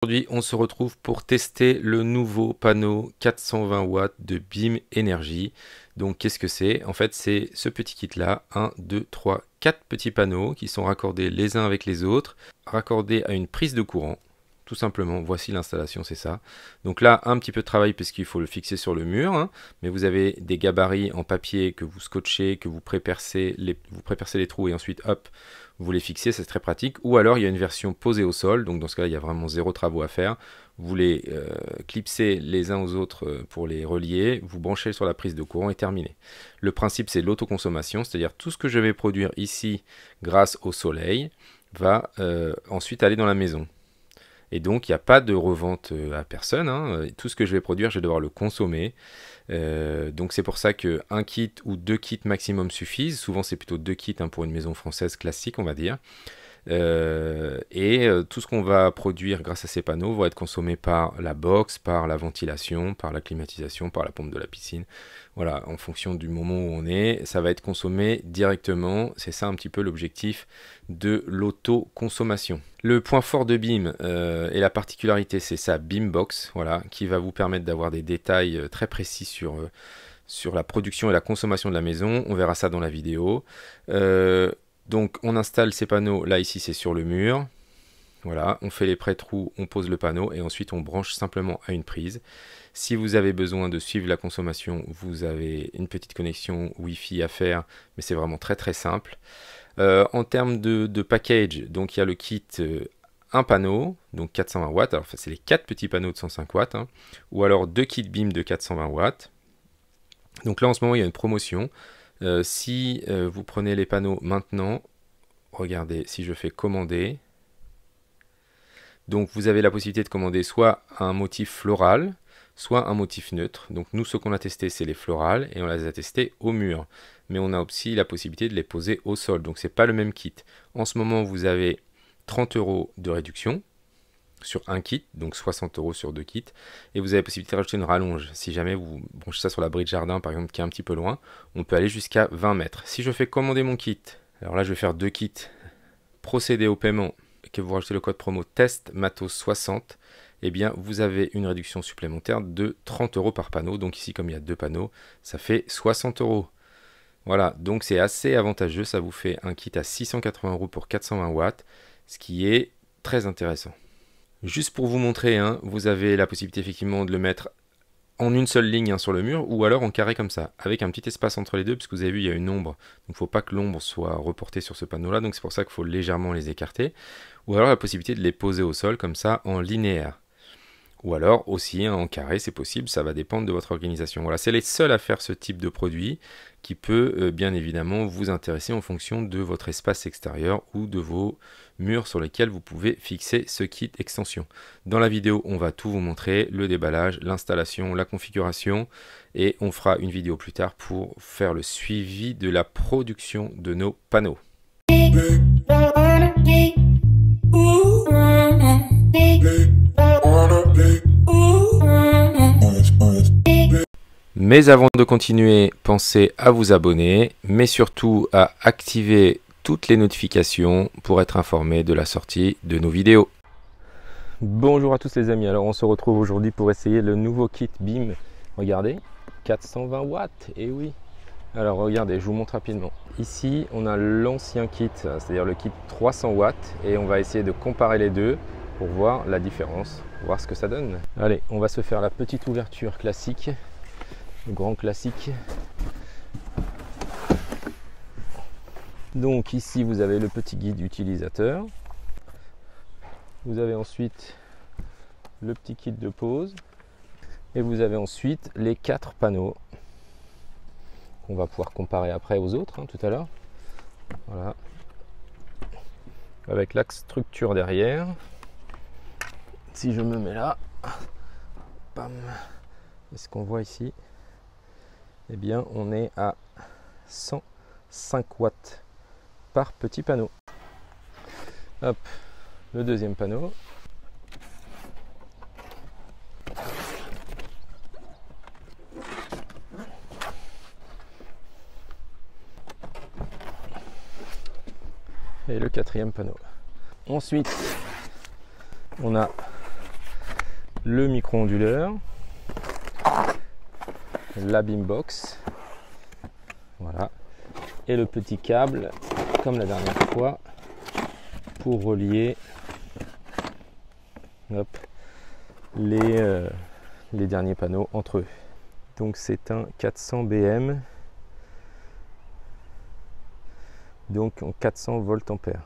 Aujourd'hui, on se retrouve pour tester le nouveau panneau 420 watts de Beam Energy. Donc, qu'est-ce que c'est? En fait, c'est ce petit kit-là, 1, 2, 3, 4 petits panneaux qui sont raccordés les uns avec les autres, raccordés à une prise de courant. Tout simplement, voici l'installation, c'est ça. Donc là, un petit peu de travail puisqu'il faut le fixer sur le mur, hein, mais vous avez des gabarits en papier que vous scotchez, que vous prépercez les trous et ensuite, hop, vous les fixez, c'est très pratique. Ou alors, il y a une version posée au sol, donc dans ce cas-là, il y a vraiment zéro travaux à faire. Vous les clipsez les uns aux autres pour les relier, vous branchez sur la prise de courant et terminé. Le principe, c'est l'autoconsommation, c'est-à-dire tout ce que je vais produire ici grâce au soleil va ensuite aller dans la maison. Et donc, il n'y a pas de revente à personne, hein. Tout ce que je vais produire, je vais devoir le consommer. Donc, c'est pour ça qu'un kit ou 2 kits maximum suffisent. Souvent, c'est plutôt 2 kits, hein, pour une maison française classique, on va dire. Tout ce qu'on va produire grâce à ces panneaux va être consommé par la box, par la ventilation, par la climatisation, par la pompe de la piscine. Voilà, en fonction du moment où on est, ça va être consommé directement. C'est ça un petit peu l'objectif de l'autoconsommation. Le point fort de Beam et la particularité, c'est sa Beambox, voilà, qui va vous permettre d'avoir des détails très précis sur la production et la consommation de la maison. On verra ça dans la vidéo. Donc on installe ces panneaux, là ici c'est sur le mur, voilà, on fait les pré-trous, on pose le panneau et ensuite on branche simplement à une prise. Si vous avez besoin de suivre la consommation, vous avez une petite connexion Wi-Fi à faire, mais c'est vraiment très très simple. En termes de package, donc il y a le kit un panneau, donc 420 watts, alors c'est les 4 petits panneaux de 105 watts, hein, ou alors 2 kits Beam de 420 watts. Donc là en ce moment il y a une promotion. Si vous prenez les panneaux maintenant, regardez, si je fais commander, donc vous avez la possibilité de commander soit un motif floral, soit un motif neutre. Donc nous, ce qu'on a testé, c'est les florales et on les a testés au mur. Mais on a aussi la possibilité de les poser au sol, donc c'est pas le même kit. En ce moment, vous avez 30 € de réduction sur un kit, donc 60 € sur 2 kits, et vous avez la possibilité de rajouter une rallonge. Si jamais vous branchez ça sur l'abri de jardin, par exemple, qui est un petit peu loin, on peut aller jusqu'à 20 mètres. Si je fais commander mon kit, alors là je vais faire 2 kits, procéder au paiement, que vous rajoutez le code promo test matos 60, eh bien vous avez une réduction supplémentaire de 30 € par panneau. Donc ici, comme il y a 2 panneaux, ça fait 60 €. Voilà, donc c'est assez avantageux, ça vous fait un kit à 680 € pour 420 watts, ce qui est très intéressant. Juste pour vous montrer, hein, vous avez la possibilité effectivement de le mettre en une seule ligne, hein, sur le mur, ou alors en carré comme ça, avec un petit espace entre les deux, puisque vous avez vu, il y a une ombre, donc il ne faut pas que l'ombre soit reportée sur ce panneau-là, donc c'est pour ça qu'il faut légèrement les écarter, ou alors la possibilité de les poser au sol comme ça, en linéaire. Ou alors aussi, hein, en carré, c'est possible, ça va dépendre de votre organisation. Voilà, c'est les seuls à faire ce type de produit qui peut bien évidemment vous intéresser en fonction de votre espace extérieur ou de vos murs sur lesquels vous pouvez fixer ce kit extension. Dans la vidéo, on va tout vous montrer, le déballage, l'installation, la configuration, et on fera une vidéo plus tard pour faire le suivi de la production de nos panneaux. Mais avant de continuer, pensez à vous abonner, mais surtout à activer toutes les notifications pour être informé de la sortie de nos vidéos. Bonjour à tous les amis, alors on se retrouve aujourd'hui pour essayer le nouveau kit Beam. Regardez, 420 watts, et oui. Alors regardez, je vous montre rapidement. Ici, on a l'ancien kit, c'est-à-dire le kit 300 watts, et on va essayer de comparer les deux pour voir la différence, voir ce que ça donne. Allez, on va se faire la petite ouverture classique. Le grand classique. Donc ici vous avez le petit guide utilisateur. Vous avez ensuite le petit kit de pose. Et vous avez ensuite les 4 panneaux qu'on va pouvoir comparer après aux autres, hein, tout à l'heure. Voilà. Avec la structure derrière. Si je me mets là, bam. Et ce qu'on voit ici, eh bien on est à 105 watts par petit panneau. Hop, le deuxième panneau. Et le quatrième panneau. Ensuite, on a le micro-onduleur, la beambox, voilà, et le petit câble, comme la dernière fois, pour relier hop, les derniers panneaux entre eux. Donc c'est un 400 BM, donc en 400 voltampères.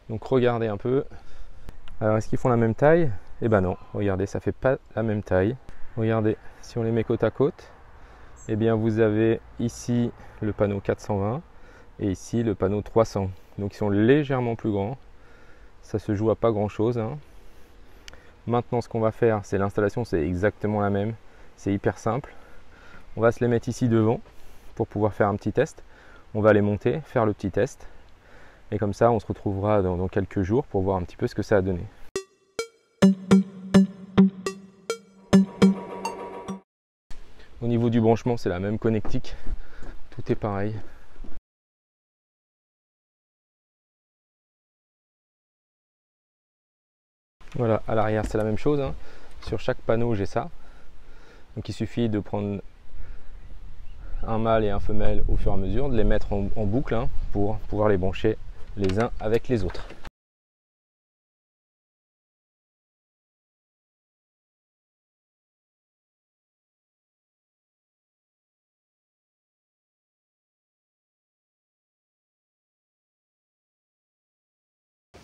Donc regardez un peu. Alors est-ce qu'ils font la même taille? Eh ben non, regardez, ça fait pas la même taille. Regardez, si on les met côte à côte, eh bien vous avez ici le panneau 420 et ici le panneau 300. Donc ils sont légèrement plus grands. Ça se joue à pas grand chose, hein. Maintenant ce qu'on va faire, c'est l'installation, c'est exactement la même. C'est hyper simple. On va se les mettre ici devant pour pouvoir faire un petit test. On va les monter, faire le petit test. Et comme ça, on se retrouvera dans quelques jours pour voir un petit peu ce que ça a donné. Au niveau du branchement, c'est la même connectique. Tout est pareil. Voilà, à l'arrière, c'est la même chose, hein. Sur chaque panneau, j'ai ça. Donc il suffit de prendre un mâle et un femelle au fur et à mesure, de les mettre en boucle, hein, pour pouvoir les brancher les uns avec les autres.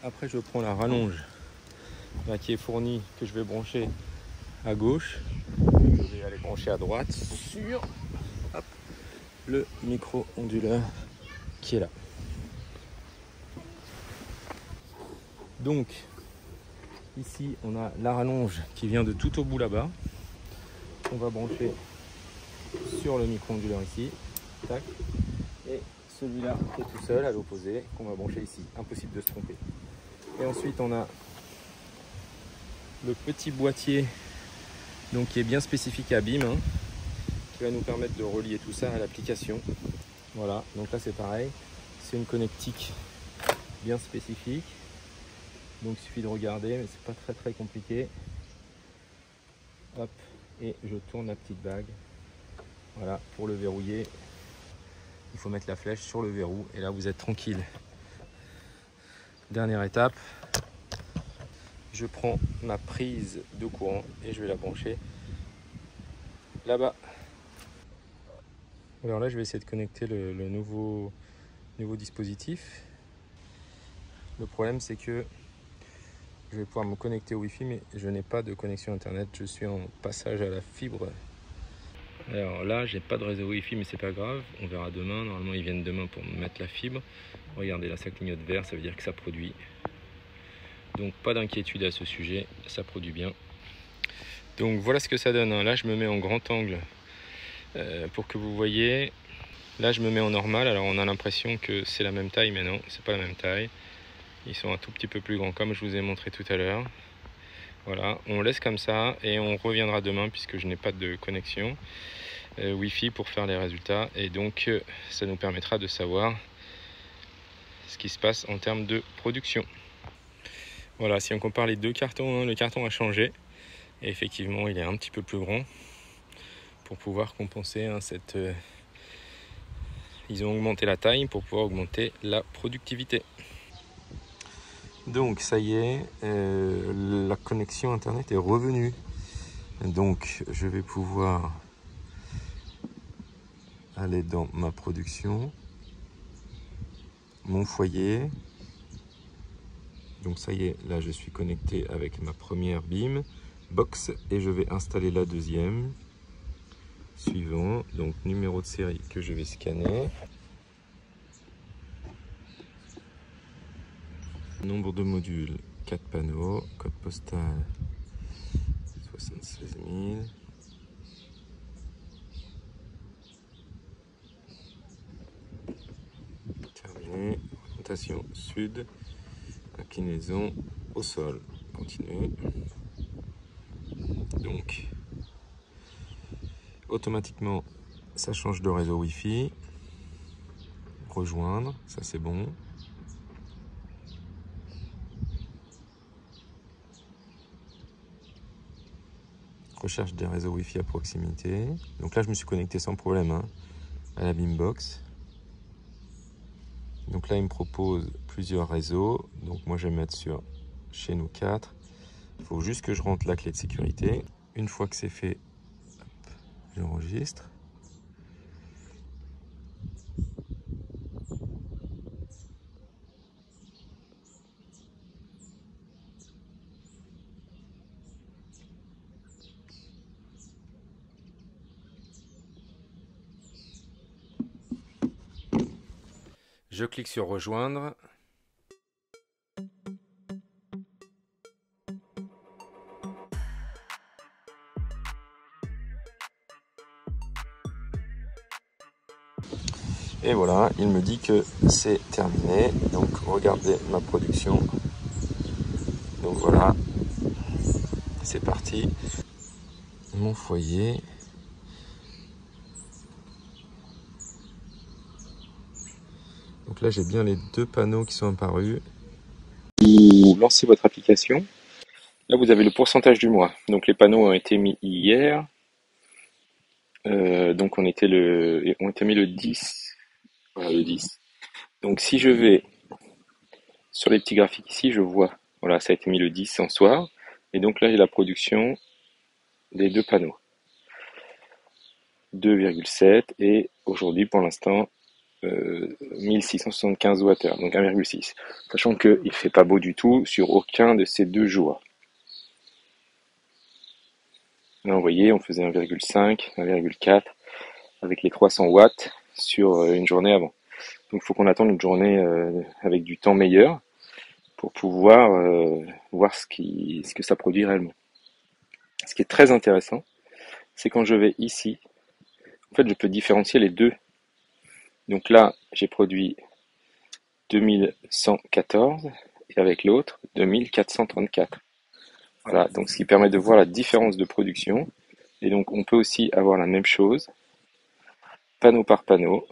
Après je prends la rallonge là, qui est fournie, que je vais brancher à gauche. Je vais aller brancher à droite sur hop, le micro-onduleur qui est là. Donc ici on a la rallonge qui vient de tout au bout là-bas. On va brancher sur le micro-onduleur ici. Tac. Et celui-là qui est tout seul à l'opposé qu'on va brancher ici. Impossible de se tromper. Et ensuite on a le petit boîtier donc, qui est bien spécifique à BIM, hein, qui va nous permettre de relier tout ça à l'application. Voilà, donc là c'est pareil. C'est une connectique bien spécifique. Donc il suffit de regarder, mais c'est pas très compliqué. Hop, et je tourne la petite bague. Voilà, pour le verrouiller, il faut mettre la flèche sur le verrou et là vous êtes tranquille. Dernière étape, je prends ma prise de courant et je vais la brancher là-bas. Alors là je vais essayer de connecter le nouveau dispositif. Le problème c'est que je vais pouvoir me connecter au Wi-Fi, mais je n'ai pas de connexion internet, je suis en passage à la fibre. Alors là j'ai pas de réseau Wi-Fi, mais c'est pas grave, on verra demain. Normalement ils viennent demain pour me mettre la fibre. Regardez là, ça clignote vert, ça veut dire que ça produit. Donc pas d'inquiétude à ce sujet, ça produit bien. Donc voilà ce que ça donne, hein. Là je me mets en grand angle pour que vous voyez. Là je me mets en normal, alors on a l'impression que c'est la même taille, mais non, c'est pas la même taille. Ils sont un tout petit peu plus grands comme je vous ai montré tout à l'heure. Voilà, on laisse comme ça et on reviendra demain puisque je n'ai pas de connexion Wi-Fi pour faire les résultats. Et donc ça nous permettra de savoir ce qui se passe en termes de production. Voilà, si on compare les deux cartons, hein, le carton a changé. Et effectivement, il est un petit peu plus grand pour pouvoir compenser, hein, ils ont augmenté la taille pour pouvoir augmenter la productivité. Donc ça y est, la connexion internet est revenue. Donc je vais pouvoir aller dans ma production, mon foyer. Donc ça y est, là je suis connecté avec ma première BIM box et je vais installer la deuxième. Suivant, donc numéro de série que je vais scanner. Nombre de modules, 4 panneaux, code postal 76 000. Terminé. Orientation sud. Inclinaison au sol. Continuer. Donc, automatiquement, ça change de réseau Wi-Fi. Rejoindre, ça c'est bon. Recherche des réseaux Wi-Fi à proximité. Donc là, je me suis connecté sans problème hein, à la Beambox. Donc là, il me propose plusieurs réseaux. Donc moi, je vais mettre sur chez nous 4. Il faut juste que je rentre la clé de sécurité. Une fois que c'est fait, j'enregistre. Je clique sur rejoindre. Et voilà, il me dit que c'est terminé. Donc regardez ma production. Donc voilà, c'est parti. Mon foyer. Donc là, j'ai bien les 2 panneaux qui sont apparus. Vous lancez votre application. Là, vous avez le pourcentage du mois. Donc les panneaux ont été mis hier. Donc ont été mis le 10. Voilà, le 10. Donc si je vais sur les petits graphiques ici, je vois, voilà, ça a été mis le 10 en soir. Et donc là, j'ai la production des 2 panneaux. 2,7 et aujourd'hui, pour l'instant, 1675 Wh, donc 1,6. Sachant qu'il ne fait pas beau du tout sur aucun de ces 2 jours. Là, vous voyez, on faisait 1,5, 1,4 avec les 300 watts sur une journée avant. Donc il faut qu'on attende une journée avec du temps meilleur pour pouvoir voir ce que ça produit réellement. Ce qui est très intéressant, c'est quand je vais ici, en fait je peux différencier les deux. Donc là, j'ai produit 2114 et avec l'autre 2434. Voilà, donc ce qui permet de voir la différence de production. Et donc on peut aussi avoir la même chose, panneau par panneau.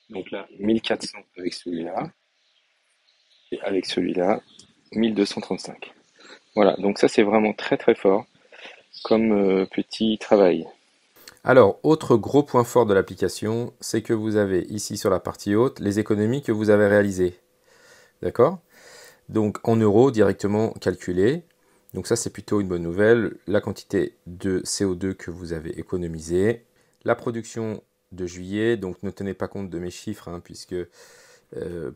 Donc là, 1400 avec celui-là, et avec celui-là, 1235. Voilà, donc ça c'est vraiment très très fort comme petit travail. Alors, autre gros point fort de l'application, c'est que vous avez ici sur la partie haute les économies que vous avez réalisées. D'accord? Donc en euros directement calculées. Donc ça c'est plutôt une bonne nouvelle. La quantité de CO2 que vous avez économisée. La production de juillet, donc ne tenez pas compte de mes chiffres, hein, puisque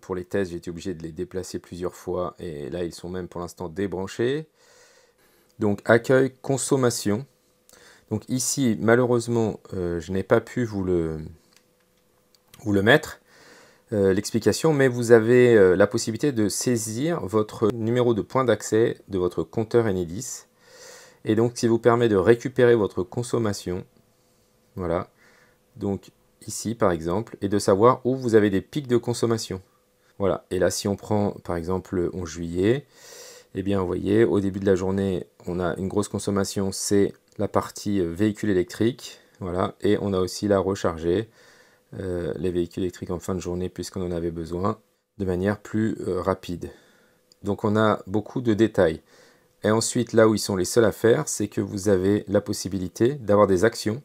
pour les tests j'ai été obligé de les déplacer plusieurs fois et là ils sont même pour l'instant débranchés. Donc accueil, consommation. Donc ici malheureusement je n'ai pas pu vous le mettre. L'explication, mais vous avez la possibilité de saisir votre numéro de point d'accès de votre compteur Enedis. Et donc, ça vous permet de récupérer votre consommation. Voilà. Donc, ici, par exemple, et de savoir où vous avez des pics de consommation. Voilà. Et là, si on prend, par exemple, le 11 juillet, eh bien, vous voyez, au début de la journée, on a une grosse consommation, c'est la partie véhicule électrique. Voilà. Et on a aussi la recharger. Les véhicules électriques en fin de journée puisqu'on en avait besoin de manière plus rapide. Donc on a beaucoup de détails. Et ensuite, là où ils sont les seuls à faire, c'est que vous avez la possibilité d'avoir des actions.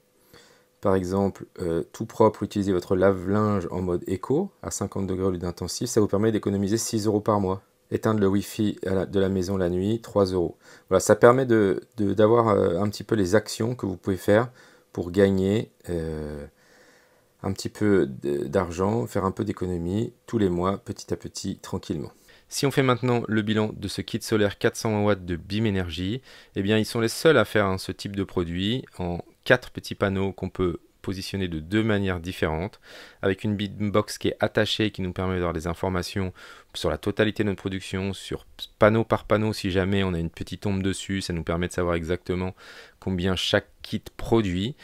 Par exemple, tout propre, utiliser votre lave-linge en mode éco à 50 degrés au lieu d'intensif, ça vous permet d'économiser 6 € par mois. Éteindre le Wi-Fi de la maison la nuit, 3 €. Voilà, ça permet d'avoir un petit peu les actions que vous pouvez faire pour gagner un petit peu d'argent, faire un peu d'économie tous les mois, petit à petit, tranquillement. Si on fait maintenant le bilan de ce kit solaire 420 watts de Beam Energy, eh bien ils sont les seuls à faire ce type de produit en 4 petits panneaux qu'on peut positionner de 2 manières différentes, avec une Beambox qui est attachée, qui nous permet d'avoir des informations sur la totalité de notre production, sur panneau par panneau si jamais on a une petite ombre dessus, ça nous permet de savoir exactement combien chaque kit produit.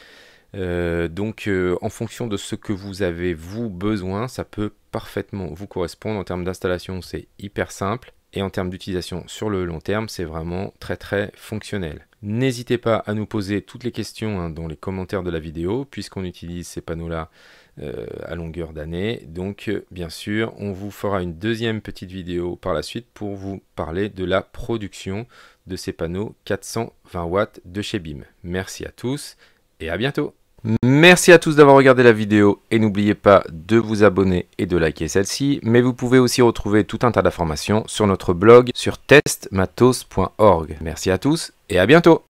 Donc en fonction de ce que vous avez vous besoin, ça peut parfaitement vous correspondre. En termes d'installation, c'est hyper simple et en termes d'utilisation sur le long terme, c'est vraiment très très fonctionnel. N'hésitez pas à nous poser toutes les questions dans les commentaires de la vidéo puisqu'on utilise ces panneaux là à longueur d'année. Donc bien sûr, on vous fera une deuxième petite vidéo par la suite pour vous parler de la production de ces panneaux 420 watts de chez BIM. Merci à tous et à bientôt. Merci à tous d'avoir regardé la vidéo et n'oubliez pas de vous abonner et de liker celle-ci, mais vous pouvez aussi retrouver tout un tas d'informations sur notre blog sur testmatos.org. Merci à tous et à bientôt.